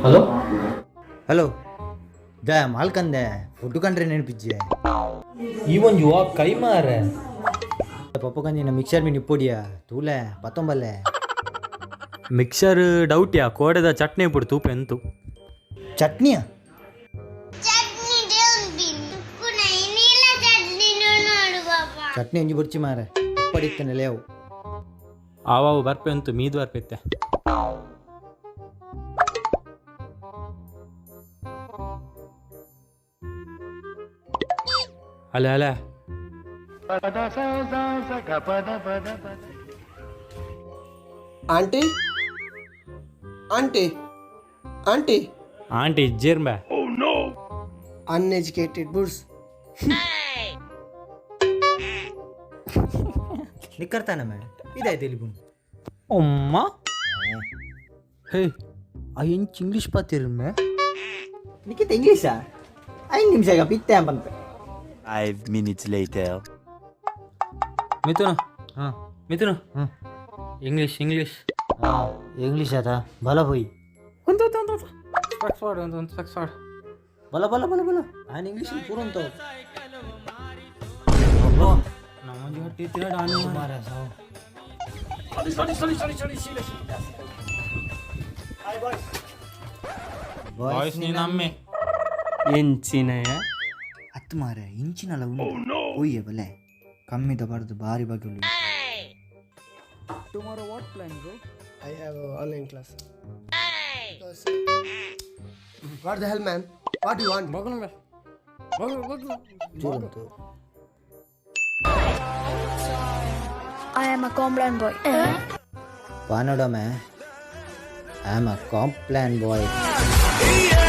Hello hello the ಮಾಲ್ಕಂದೆ food ಕಂಡ್ರೆ ನೆನಪಿಜ್ಜೆ ಈ ಒಂದು ಯುವ ಕೈ ಮಾರೆ ಪಪ್ಪ ಕಂದಿನ ಮಿಕ್ಸರ್ ಮೀನು ಇಪ್ಪೊಡಿಯಾ ತೂಲೆ ಪತ್ತೊಂಬಲ್ಲೆ ಮಿಕ್ಸರ್ ಡೌಟ್ಯಾ ಕೋಡೆದ ಚಟ್ನಿ ಪುಡು ತೂಪ ಎಂತು ಚಟ್ನಿಯಾ ಚಟ್ನಿ ಒಂಜಿ ಬುಡ್ಚಿ ಮಾರೆ ಉಪ್ಪಡಿತ್ತನೆ ಲೇವು ಆವಾವು ಬರ್ಪೆ ಅಂತು ಮೀದು ಬರ್ಪೆತ್ತೆ ಅಲೆ ಅಲೆ ಆಂಟಿ ಆಂಟಿ ಆಂಟಿ ಆಂಟಿ ಇಜ್ಜೇರ್ಬೆ ಅನ್ಎಜುಕೇಟೆಡ್ ಬುಡ್ಸ್ ನಿಕ್ಕರ್ತಾನ ಮೇಡಮ್ ಇದಾಯ್ತು ಇಲ್ಲಿ ಬುನ್ ಒಮ್ಮ ಹೇ ಆ ಎಂಚ್ ಇಂಗ್ಲೀಷ್ ಪಾತಿರ್ಮೆ ನಿಕ್ಕಿತ ಇಂಗ್ಲೀಷಾ 5 ನಿಮಿಷ ಬಿತ್ತೆ ಬಂತ 5 minutes later. ಮಿಥುನ ಹಾಂ ಮಿಥುನ ಹಾಂ ಇಂಗ್ಲೀಷ್ ಇಂಗ್ಲೀಷ್ ಇಂಗ್ಲೀಷ್ ಆತ ಬಲ ಹೋಯ್ ಒಂದು ಸ್ಪೆಕ್ಸ್ ವಾಡು ಒಂದು ಸ್ಪೆಕ್ಸ್ ವಾಡು ಬಲ ಬಲ ಬಲ ಬಲ ನಾನು ಇಂಗ್ಲೀಷ್ ಪೂರ ಅಂತ ನಮ್ಮ ಹೊಟ್ಟೆ ತಿನ್ನಡ ಆನು ಮಾರ ಸಾವು ವಾಯ್ಸ್ ನೀನು ಅಮ್ಮೆ ಎಂಚಿನಯ ಹತ್ತು ಮಾರ ಇಂಚಿನಲ್ಲ ಉಂಟು ಒಯ್ಯ ಬಲೆ ಕಮ್ಮಿ ದಬಾರ್ದು ಭಾರಿ ಬಗ್ಗೆ tomorrow what plan bro I have online class what the hell man what you want ಚೂರಂತು I am a Complan boy. ಪಾನೋಡಮೆ I am a Complan boy Yeah.